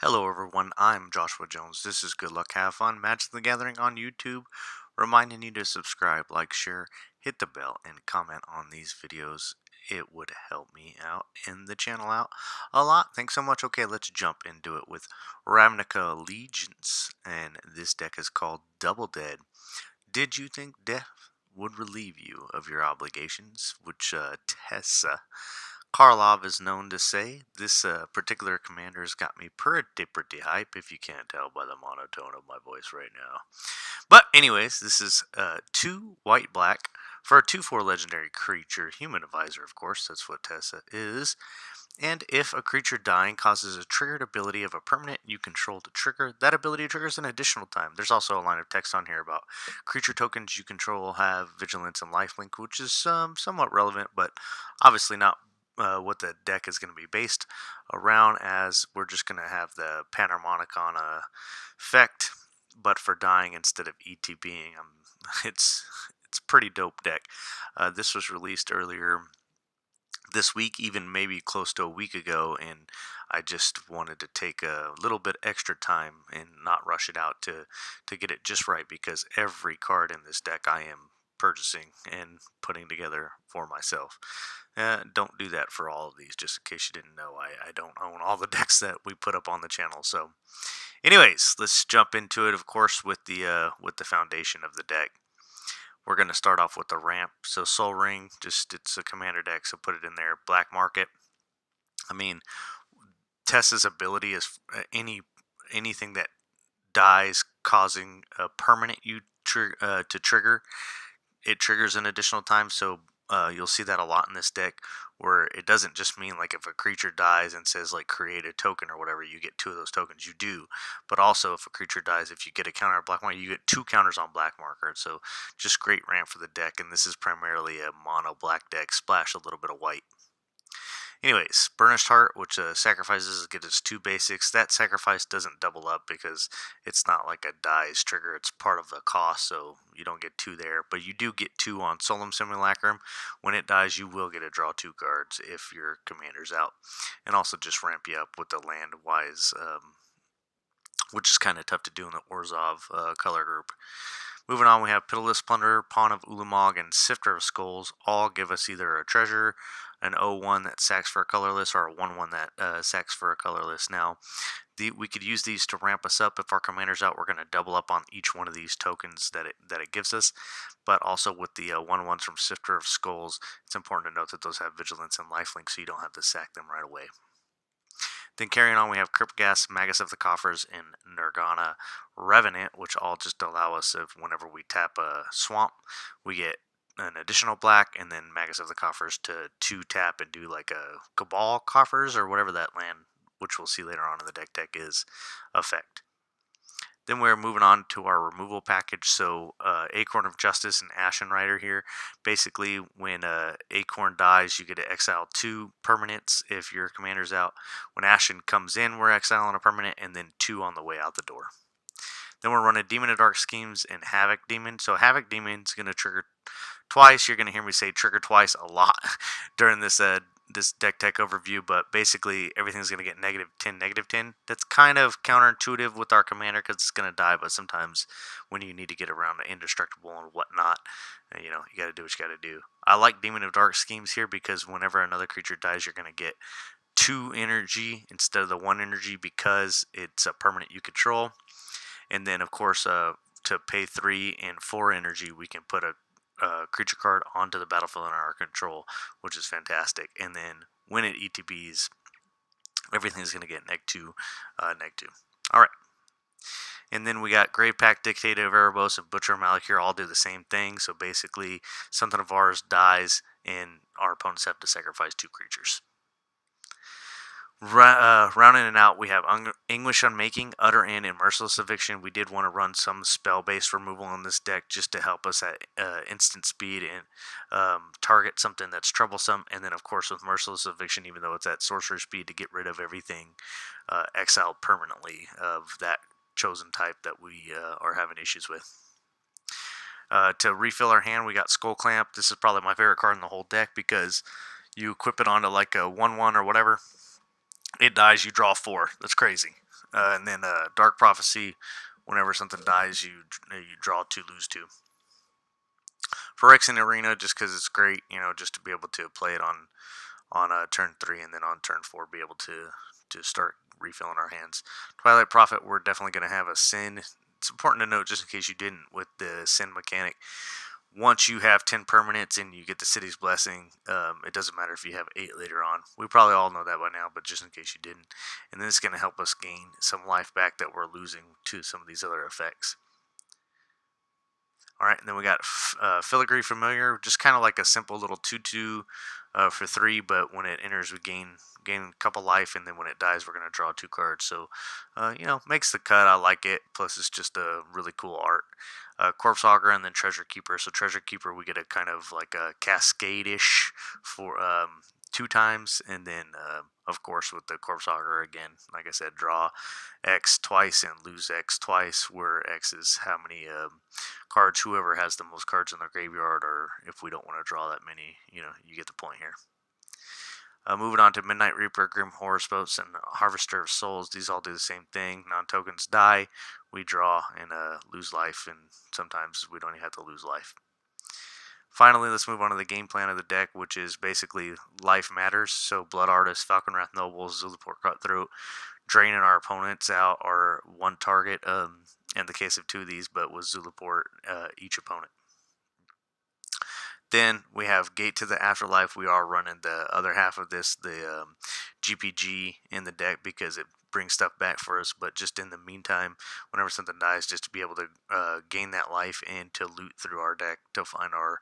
Hello everyone, I'm Joshua Jones. This is Good Luck Have Fun Magic the Gathering on YouTube. Reminding you to subscribe, like, share, hit the bell, and comment on these videos. It would help me out and the channel out a lot. Thanks so much. Okay, let's jump into it with Ravnica Allegiance. And this deck is called Double Dead. Did you think death would relieve you of your obligations? Which Teysa Karlov is known to say. This particular commander's got me pretty hype, if you can't tell by the monotone of my voice right now. But anyways, this is 2 white black for a 2/4 legendary creature, human advisor, of course. That's what Teysa is. And if a creature dying causes a triggered ability of a permanent you control to trigger, that ability triggers an additional time. There's also a line of text on here about creature tokens you control have vigilance and lifelink, which is somewhat relevant, but obviously not what the deck is going to be based around, as we're just going to have the Panharmonicon effect, but for dying instead of ETBing. It's a pretty dope deck. This was released earlier this week, even maybe close to a week ago, and I just wanted to take a little bit extra time and not rush it out to get it just right, because every card in this deck I am purchasing and putting together for myself. Don't do that for all of these, just in case you didn't know. I don't own all the decks that we put up on the channel. So anyways, let's jump into it, of course, with the foundation of the deck. We're going to start off with the ramp. So Soul Ring, it's a commander deck, so put it in there. Black Market. I mean, Tessa's ability is anything that dies causing a permanent you to trigger. It triggers an additional time, so you'll see that a lot in this deck, where it doesn't just mean like if a creature dies and says like create a token or whatever, you get 2 of those tokens. You do, but also if a creature dies, if you get a counter on black marker, you get 2 counters on black marker. So just great ramp for the deck, and this is primarily a mono black deck. Splash a little bit of white. Anyways, Burnished Heart, which sacrifices, gets its 2 basics. That sacrifice doesn't double up because it's not like a dies trigger. It's part of the cost, so you don't get 2 there. But you do get 2 on Solemn Simulacrum. When it dies, you will get to draw 2 cards if your commander's out. And also just ramp you up with the land-wise, which is kind of tough to do in the Orzhov color group. Moving on, we have Pitiless Plunderer, Pawn of Ulamog, and Sifter of Skulls. All give us either a treasure, an 0/1 that sacks for a colorless, or a 1/1 that sacks for a colorless. Now, we could use these to ramp us up. If our commander's out, we're going to double up on each one of these tokens that it gives us. But also with the 1/1s from Sifter of Skulls, it's important to note that those have vigilance and lifelink, so you don't have to sack them right away. Then carrying on, we have Cryptghast, Magus of the Coffers, and Nirgana Revenant, which all just allow us, if whenever we tap a swamp, we get an additional black, and then Magus of the Coffers to 2-tap and do like a Cabal Coffers or whatever that land, which we'll see later on in the deck is, effect. Then we're moving on to our removal package. So Acorn of Justice and Ashen Rider here. Basically, when Acorn dies, you get to exile 2 permanents if your commander's out. When Ashen comes in, we're exiling a permanent, and then 2 on the way out the door. Then we're running Demon of Dark Schemes and Havoc Demon. So Havoc Demon's going to trigger twice. You're going to hear me say trigger twice a lot during this deck tech overview, but basically everything's going to get -10, -10. That's kind of counterintuitive with our commander because it's going to die, but sometimes when you need to get around the indestructible and whatnot, you got to do what you got to do. I like Demon of Dark Schemes here because whenever another creature dies, you're going to get 2 energy instead of the 1 energy because it's a permanent you control. And then, of course, to pay 3 and 4 energy, we can put a creature card onto the battlefield in our control, which is fantastic. And then when it ETBs, everything's going to get -2, -2. All right. And then we got Grave Pact, Dictator of Erebos, and Butcher of Malakir all do the same thing. So basically, something of ours dies, and our opponents have to sacrifice 2 creatures. Rounding it out, we have Anguish Unmaking, Utter End, and Merciless Eviction. We did want to run some spell-based removal on this deck just to help us at instant speed and target something that's troublesome. And then, of course, with Merciless Eviction, even though it's at sorcerer speed, to get rid of everything exiled permanently of that chosen type that we are having issues with. To refill our hand, we got Skull Clamp. This is probably my favorite card in the whole deck because you equip it onto like a 1/1 or whatever, it dies, you draw 4. That's crazy. And then Dark Prophecy, whenever something dies, you draw 2, lose 2. For X in Arena, just because it's great, just to be able to play it on turn 3, and then on turn 4 be able to start refilling our hands. Twilight Prophet, we're definitely going to have a Sin. It's important to note, just in case you didn't, with the Sin mechanic, once you have 10 permanents and you get the City's Blessing, it doesn't matter if you have 8 later on. We probably all know that by now, but just in case you didn't. And then it's going to help us gain some life back that we're losing to some of these other effects. Alright, and then we got Filigree Familiar, just kind of like a simple little 2-2 for 3, but when it enters we gain a couple life, and then when it dies we're going to draw 2 cards. So, makes the cut. I like it, plus it's just a really cool art. Corpse Augur, and then Treasure Keeper. So Treasure Keeper, we get a kind of like a cascade-ish for 2 times, and then of course with the Corpse Augur, again, like I said, draw X twice and lose X twice, where X is how many cards whoever has the most cards in their graveyard, or if we don't want to draw that many, you get the point here. Moving on to Midnight Reaper, Grim Horoscopes, and Harvester of Souls. These all do the same thing. Non-tokens die, we draw and lose life, and sometimes we don't even have to lose life. Finally, let's move on to the game plan of the deck, which is basically life matters. So Blood Artist, Falconwrath Noble, Zulaport Cutthroat, draining our opponents out are one target, in the case of 2 of these, but with Zulaport, each opponent. Then we have Gate to the Afterlife. We are running the other half of this, the GPG in the deck, because it brings stuff back for us. But just in the meantime, whenever something dies, just to be able to gain that life and to loot through our deck to find our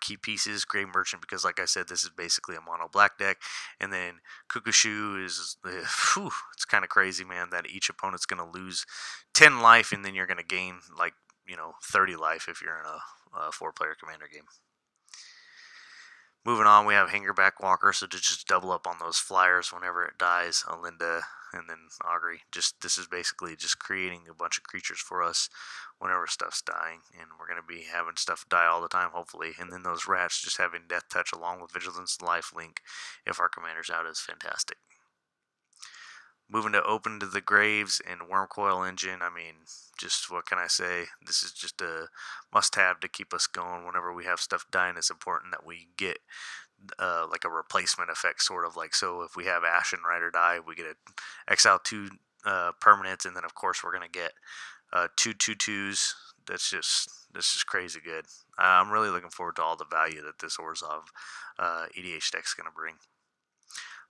key pieces. Grave Merchant, because like I said, this is basically a mono black deck. And then Kukushu is, it's kind of crazy, man, that each opponent's going to lose 10 life, and then you're going to gain like 30 life if you're in a 4-player commander game. Moving on, we have Hangerback Walker, so to just double up on those flyers whenever it dies, Alinda, and then Augury. This is basically just creating a bunch of creatures for us whenever stuff's dying, and we're going to be having stuff die all the time, hopefully. And then those rats just having Death Touch along with Vigilance and Life Link if our commander's out is fantastic. Moving to Open to the Graves and Wormcoil Engine, I mean, just what can I say? This is just a must-have to keep us going whenever we have stuff dying. It's important that we get like a replacement effect, sort of like, so if we have Ashen Rider die, we get a exile 2 permanents, and then of course we're going to get 2 2/2s. That's just crazy good. I'm really looking forward to all the value that this Orzhov EDH deck's going to bring.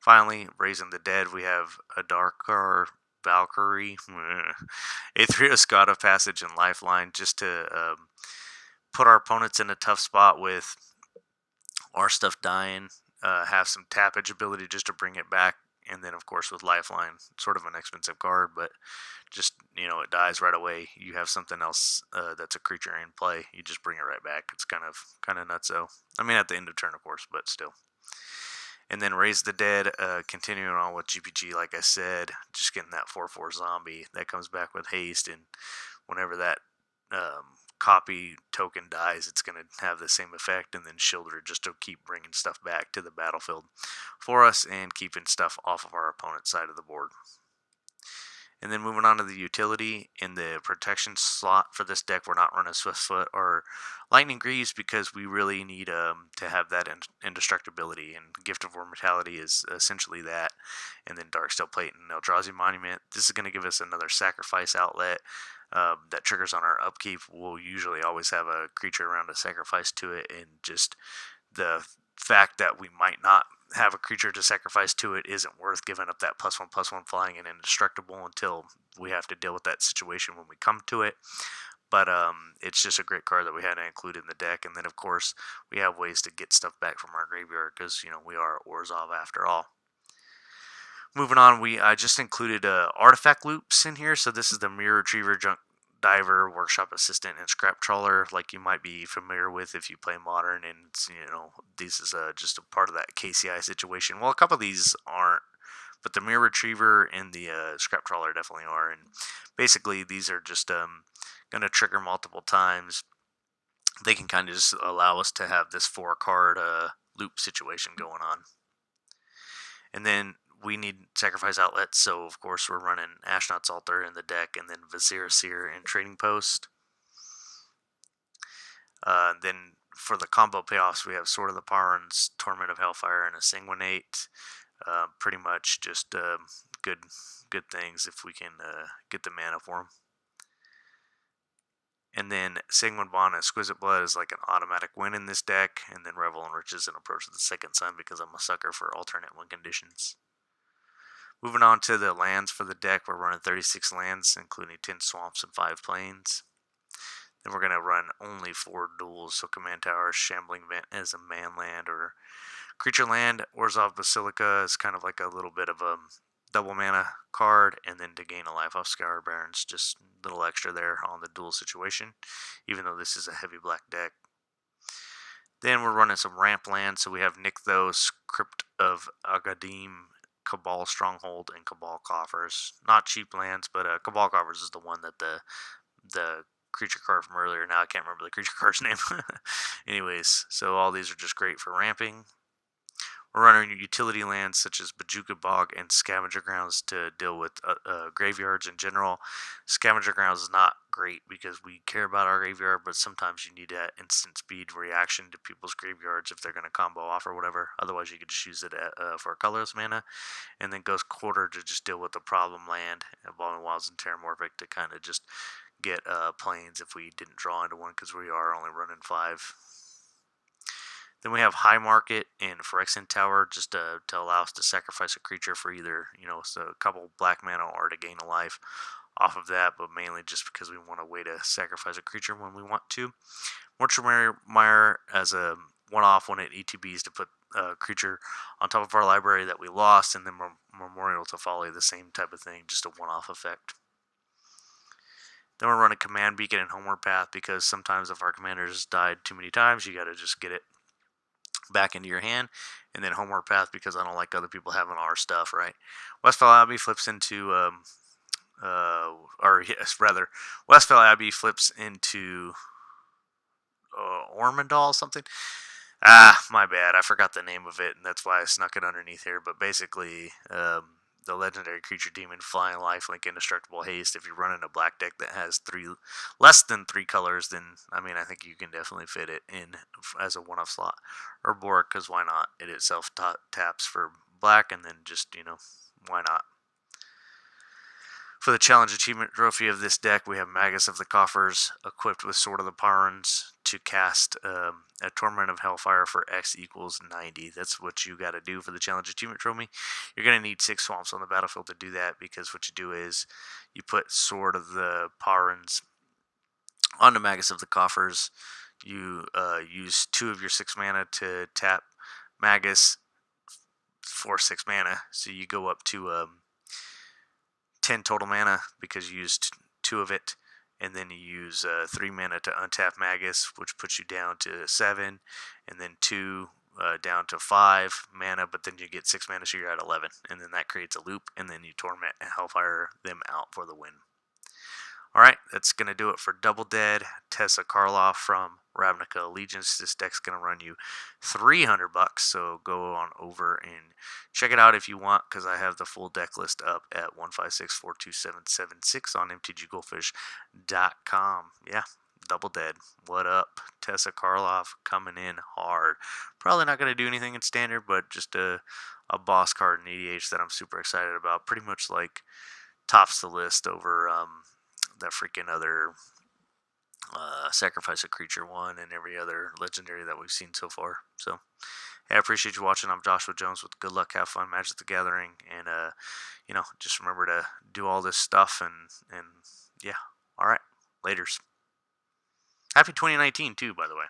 Finally, Raising the Dead, we have a Darkar Valkyrie, Aetherios God of Passage, and Lifeline, just to put our opponents in a tough spot with our stuff dying, have some tappage ability just to bring it back, and then of course with Lifeline, sort of an expensive card, but just, it dies right away. You have something else that's a creature in play, you just bring it right back. It's kind of nutso. I mean, at the end of turn, of course, but still. And then Raise the Dead, continuing on with GPG, like I said, just getting that 4/4 zombie that comes back with haste, and whenever that copy token dies, it's going to have the same effect, and then Shieldred just to keep bringing stuff back to the battlefield for us and keeping stuff off of our opponent's side of the board. And then moving on to the utility, in the protection slot for this deck, we're not running Swiftfoot or Lightning Greaves because we really need to have that indestructibility, and Gift of Immortality is essentially that. And then Darksteel Plate and Eldrazi Monument. This is going to give us another sacrifice outlet that triggers on our upkeep. We'll usually always have a creature around to sacrifice to it, and just the fact that we might not have a creature to sacrifice to it isn't worth giving up that +1/+1 flying and indestructible until we have to deal with that situation when we come to it. But it's just a great card that we had to include in the deck. And then of course we have ways to get stuff back from our graveyard, because we are Orzhov after all. Moving on, I just included artifact loops in here. So this is the Mirror Retriever, Junk Diver, Workshop Assistant, and Scrap Trawler, like you might be familiar with if you play Modern, and this is just a part of that KCI situation. Well, a couple of these aren't, but the Mirror Retriever and the Scrap Trawler definitely are, and basically these are just going to trigger multiple times. They can kind of just allow us to have this 4-card loop situation going on. And then we need sacrifice outlets, so of course we're running Ashnod's Altar in the deck, and then Vizier Seer in Trading Post. Then for the combo payoffs, we have Sword of the Parns, Torment of Hellfire, and a Sanguinate. Pretty much just good things if we can get the mana for them. And then Sanguine Bond and Exquisite Blood is like an automatic win in this deck, and then Revel and Riches and Approach of the Second Sun because I'm a sucker for alternate win conditions. Moving on to the lands for the deck, we're running 36 lands, including 10 swamps and 5 plains. Then we're going to run only 4 duels, so Command Tower, Shambling Vent as a man land or creature land. Orzhov Basilica is kind of like a little bit of a double mana card, and then to gain a life off Scour Barons, just a little extra there on the duel situation, even though this is a heavy black deck. Then we're running some ramp lands, so we have Nykthos, Crypt of Agadim, Cabal Stronghold, and Cabal Coffers. Not cheap lands, but Cabal Coffers is the one that the creature card from earlier, now I can't remember the creature card's name. Anyways, so all these are just great for ramping. We're running utility lands such as Bojuka Bog and Scavenger Grounds to deal with graveyards in general. Scavenger Grounds is not great because we care about our graveyard, but sometimes you need that instant speed reaction to people's graveyards if they're going to combo off or whatever. Otherwise, you could just use it for colorless mana. And then Ghost Quarter to just deal with the problem land, Evolving Wilds and Terramorphic to kind of just get planes if we didn't draw into one because we are only running 5. Then we have High Market and Phyrexian Tower just to allow us to sacrifice a creature for either, so a couple black mana or to gain a life off of that, but mainly just because we want a way to sacrifice a creature when we want to. Mortuary Mire as a one-off when it ETBs to put a creature on top of our library that we lost, and then Memorial to Folly, the same type of thing, just a one-off effect. Then we're running Command Beacon and Homeward Path because sometimes if our commander's died too many times, you got to just get it back into your hand. And then Homeward Path because I don't like other people having our stuff, right? Westfell Abbey flips into Westfell Abbey flips into Ormondal something. My bad, I forgot the name of it, and that's why I snuck it underneath here. But basically, the legendary creature demon, Flying Lifelink, Indestructible Haste. If you're running a black deck that has less than 3 colors, then I think you can definitely fit it in as a one-off slot. Or Bork, because why not? It itself taps for black, and then just why not? For the challenge achievement trophy of this deck, we have Magus of the Coffers equipped with Sword of the Parns to cast a Torment of Hellfire for X equals 90. That's what you got to do for the challenge achievement trophy. You're going to need 6 swamps on the battlefield to do that because what you do is you put Sword of the Parns on the Magus of the Coffers. You use 2 of your 6 mana to tap Magus for 6 mana. So you go up to 10 total mana because you used 2 of it, and then you use 3 mana to untap Magus, which puts you down to 7, and then 2 down to 5 mana, but then you get 6 mana, so you're at 11, and then that creates a loop, and then you Torment and Hellfire them out for the win. Alright, that's going to do it for Double Dead. Teysa Karlov from Ravnica Allegiance. This deck's going to run you $300, so go on over and check it out if you want, because I have the full deck list up at 156-42776 on mtggoldfish.com. Yeah, Double Dead. What up? Teysa Karlov coming in hard. Probably not going to do anything in Standard, but just a boss card in EDH that I'm super excited about. Pretty much like tops the list over that freaking other Sacrifice a Creature one and every other legendary that we've seen so far. So, hey, I appreciate you watching. I'm Joshua Jones with Good Luck, Have Fun, Magic the Gathering, and just remember to do all this stuff and yeah. All right, laters. Happy 2019 too, by the way.